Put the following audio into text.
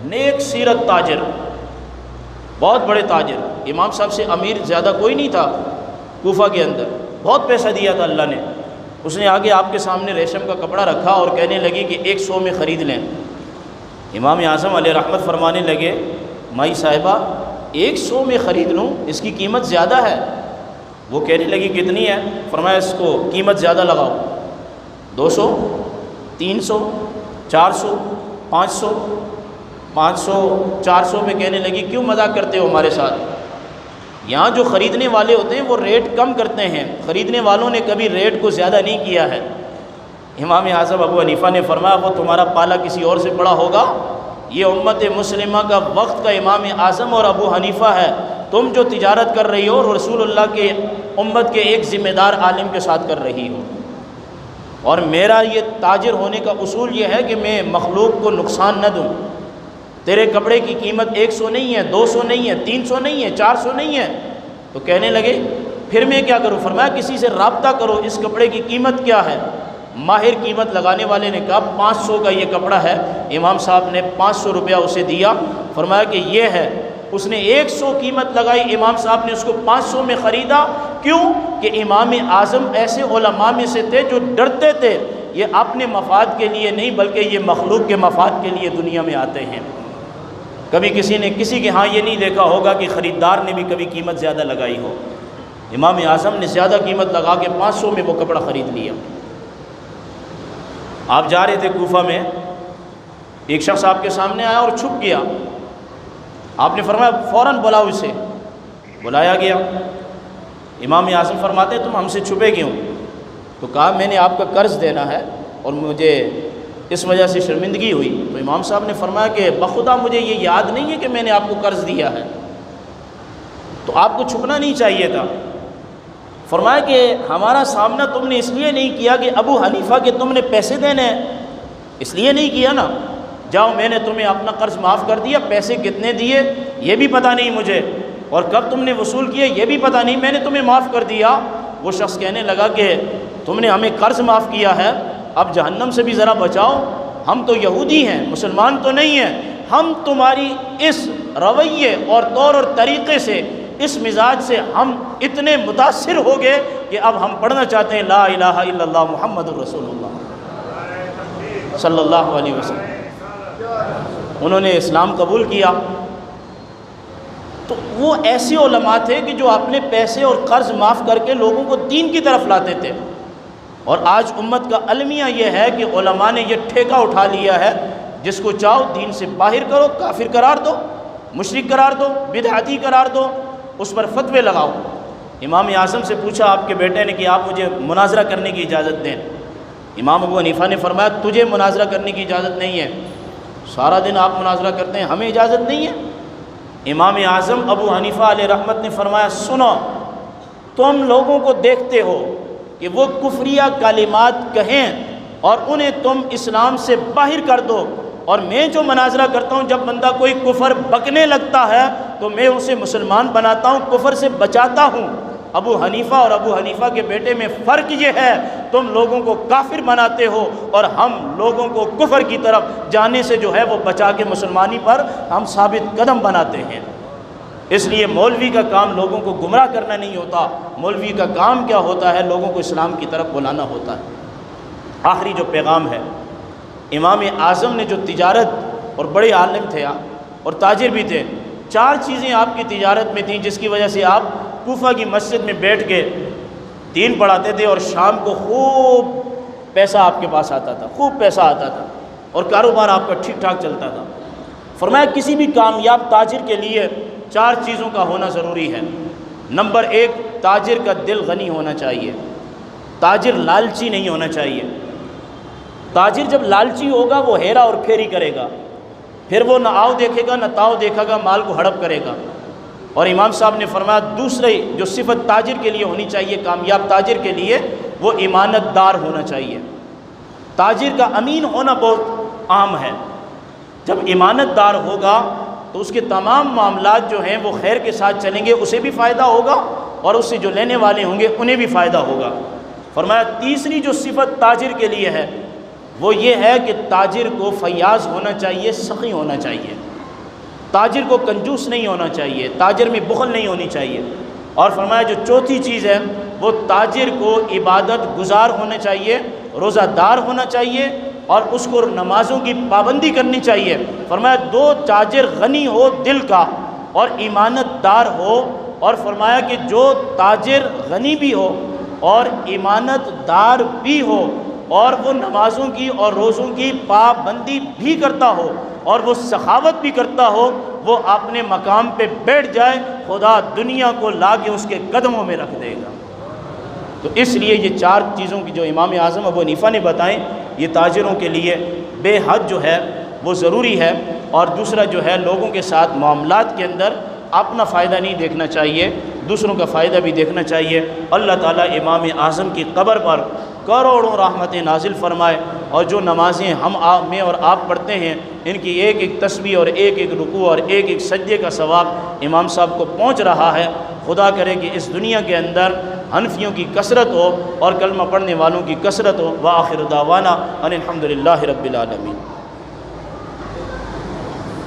نیک سیرت تاجر، بہت بڑے تاجر، امام صاحب سے امیر زیادہ کوئی نہیں تھا کوفہ کے اندر، بہت پیسہ دیا تھا اللہ نے۔ اس نے آگے آپ کے سامنے ریشم کا کپڑا رکھا اور کہنے لگی کہ 100 میں خرید لیں۔ امام اعظم علیہ رحمت فرمانے لگے مائی صاحبہ 100 میں خرید لوں، اس کی قیمت زیادہ ہے۔ وہ کہنے لگی کتنی ہے؟ فرمایا اس کو قیمت زیادہ لگاؤ، 200، 300، 400، 500، 400 میں کہنے لگی کیوں مذاق کرتے ہو ہمارے ساتھ؟ یہاں جو خریدنے والے ہوتے ہیں وہ ریٹ کم کرتے ہیں، خریدنے والوں نے کبھی ریٹ کو زیادہ نہیں کیا ہے۔ امام اعظم ابو حنیفہ نے فرمایا وہ تمہارا پالا کسی اور سے بڑا ہوگا، یہ امت مسلمہ کا وقت کا امام اعظم اور ابو حنیفہ ہے، تم جو تجارت کر رہی ہو اور رسول اللہ کے امت کے ایک ذمہ دار عالم کے ساتھ کر رہی ہو۔ اور میرا یہ تاجر ہونے کا اصول یہ ہے کہ میں مخلوق کو نقصان نہ دوں۔ تیرے کپڑے کی قیمت 100 نہیں ہے، 200 نہیں ہے، 300 نہیں ہے، 400 نہیں ہے۔ تو کہنے لگے پھر میں کیا کروں؟ فرمایا کسی سے رابطہ کرو، اس کپڑے کی قیمت کیا ہے؟ ماہر قیمت لگانے والے نے کہا 500 کا یہ کپڑا ہے۔ امام صاحب نے 500 روپیہ اسے دیا، فرمایا کہ یہ ہے۔ اس نے 100 قیمت لگائی، امام صاحب نے اس کو 500 میں خریدا۔ کیوں؟ کہ امام اعظم ایسے علماء میں سے تھے جو ڈرتے تھے یہ اپنے مفاد کے لیے نہیں بلکہ یہ مخلوق کے مفاد کے لیے دنیا میں آتے ہیں۔ کبھی کسی نے کسی کے ہاں یہ نہیں دیکھا ہوگا کہ خریدار نے بھی کبھی قیمت زیادہ لگائی ہو۔ امام اعظم نے زیادہ قیمت لگا کے 500 میں وہ کپڑا خرید لیا۔ آپ جا رہے تھے کوفہ میں، ایک شخص آپ کے سامنے آیا اور چھپ گیا۔ آپ نے فرمایا فوراً بلاؤ اسے۔ بلایا گیا۔ امام اعظم فرماتے تم ہم سے چھپے کیوں؟ تو کہا میں نے آپ کا قرض دینا ہے اور مجھے اس وجہ سے شرمندگی ہوئی۔ تو امام صاحب نے فرمایا کہ بخدا مجھے یہ یاد نہیں ہے کہ میں نے آپ کو قرض دیا ہے، تو آپ کو چھپنا نہیں چاہیے تھا۔ فرمایا کہ ہمارا سامنا تم نے اس لیے نہیں کیا کہ ابو حنیفہ کے تم نے پیسے دینے ہیں، اس لیے نہیں کیا نا۔ جاؤ میں نے تمہیں اپنا قرض معاف کر دیا، پیسے کتنے دیے یہ بھی پتہ نہیں مجھے، اور کب تم نے وصول کیے یہ بھی پتہ نہیں، میں نے تمہیں معاف کر دیا۔ وہ شخص کہنے لگا کہ تم نے ہمیں قرض معاف کیا ہے، اب جہنم سے بھی ذرا بچاؤ، ہم تو یہودی ہیں مسلمان تو نہیں ہیں، ہم تمہاری اس رویے اور طور اور طریقے سے، اس مزاج سے ہم اتنے متاثر ہو گئے کہ اب ہم پڑھنا چاہتے ہیں لا الہ الا اللہ محمد الرسول اللہ صلی اللہ علیہ وسلم۔ انہوں نے اسلام قبول کیا۔ تو وہ ایسے علماء تھے کہ جو اپنے پیسے اور قرض معاف کر کے لوگوں کو دین کی طرف لاتے تھے۔ اور آج امت کا المیہ یہ ہے کہ علماء نے یہ ٹھیکہ اٹھا لیا ہے، جس کو چاہو دین سے باہر کرو، کافر قرار دو، مشرک قرار دو، بدعتی قرار دو، اس پر فتوے لگاؤ۔ امام اعظم سے پوچھا آپ کے بیٹے نے کہ آپ مجھے مناظرہ کرنے کی اجازت دیں۔ امام ابو حنیفہ نے فرمایا تجھے مناظرہ کرنے کی اجازت نہیں ہے، سارا دن آپ مناظرہ کرتے ہیں، ہمیں اجازت نہیں ہے۔ امام اعظم ابو حنیفہ علیہ رحمت نے فرمایا سنو، تم لوگوں کو دیکھتے ہو کہ وہ کفریہ کلمات کہیں اور انہیں تم اسلام سے باہر کر دو، اور میں جو مناظرہ کرتا ہوں جب بندہ کوئی کفر بکنے لگتا ہے تو میں اسے مسلمان بناتا ہوں، کفر سے بچاتا ہوں۔ ابو حنیفہ اور ابو حنیفہ کے بیٹے میں فرق یہ ہے، تم لوگوں کو کافر بناتے ہو اور ہم لوگوں کو کفر کی طرف جانے سے جو ہے وہ بچا کے مسلمانی پر ہم ثابت قدم بناتے ہیں۔ اس لیے مولوی کا کام لوگوں کو گمراہ کرنا نہیں ہوتا، مولوی کا کام کیا ہوتا ہے؟ لوگوں کو اسلام کی طرف بلانا ہوتا ہے۔ آخری جو پیغام ہے، امام اعظم نے جو تجارت، اور بڑے عالم تھے اور تاجر بھی تھے، 4 چیزیں آپ کی تجارت میں تھیں جس کی وجہ سے آپ کوفہ کی مسجد میں بیٹھ کے دین پڑھاتے تھے اور شام کو خوب پیسہ آپ کے پاس آتا تھا، خوب پیسہ آتا تھا اور کاروبار آپ کا ٹھیک ٹھاک چلتا تھا۔ فرمایا کسی بھی کامیاب تاجر کے لیے 4 چیزوں کا ہونا ضروری ہے۔ نمبر 1، تاجر کا دل غنی ہونا چاہیے، تاجر لالچی نہیں ہونا چاہیے۔ تاجر جب لالچی ہوگا وہ ہیرا اور پھیری کرے گا، پھر وہ نہ آؤ دیکھے گا نہ تاؤ دیکھے گا، مال کو ہڑپ کرے گا۔ اور امام صاحب نے فرمایا دوسری جو صفت تاجر کے لیے ہونی چاہیے، کامیاب تاجر کے لیے، وہ امانت دار ہونا چاہیے۔ تاجر کا امین ہونا بہت عام ہے، جب امانت دار ہوگا تو اس کے تمام معاملات جو ہیں وہ خیر کے ساتھ چلیں گے، اسے بھی فائدہ ہوگا اور اس سے جو لینے والے ہوں گے انہیں بھی فائدہ ہوگا۔ فرمایا تیسری جو صفت تاجر کے لیے ہے وہ یہ ہے کہ تاجر کو فیاض ہونا چاہیے، سخی ہونا چاہیے۔ تاجر کو کنجوس نہیں ہونا چاہیے، تاجر میں بخل نہیں ہونی چاہیے۔ اور فرمایا جو چوتھی چیز ہے وہ تاجر کو عبادت گزار ہونا چاہیے، روزہ دار ہونا چاہیے، اور اس کو نمازوں کی پابندی کرنی چاہیے۔ فرمایا دو تاجر غنی ہو دل کا اور ایمانت دار ہو، اور فرمایا کہ جو تاجر غنی بھی ہو اور ایمانت دار بھی ہو اور وہ نمازوں کی اور روزوں کی پابندی بھی کرتا ہو اور وہ سخاوت بھی کرتا ہو، وہ اپنے مقام پہ بیٹھ جائے، خدا دنیا کو لا کے اس کے قدموں میں رکھ دے گا۔ تو اس لیے یہ چار چیزوں کی جو امام اعظم ابو حنیفہ نے بتائیں، یہ تاجروں کے لیے بے حد جو ہے وہ ضروری ہے۔ اور دوسرا جو ہے لوگوں کے ساتھ معاملات کے اندر اپنا فائدہ نہیں دیکھنا چاہیے، دوسروں کا فائدہ بھی دیکھنا چاہیے۔ اللہ تعالیٰ امام اعظم کی قبر پر کروڑوں رحمتیں نازل فرمائے، اور جو نمازیں میں اور آپ پڑھتے ہیں ان کی ایک ایک تسبیح اور ایک ایک رکوع اور ایک ایک سجدے کا ثواب امام صاحب کو پہنچ رہا ہے۔ خدا کرے کہ اس دنیا کے اندر حنفیوں کی کثرت ہو اور کلمہ پڑھنے والوں کی کثرت ہو۔ وآخر دعوانا ان الحمد للہ رب العالمین۔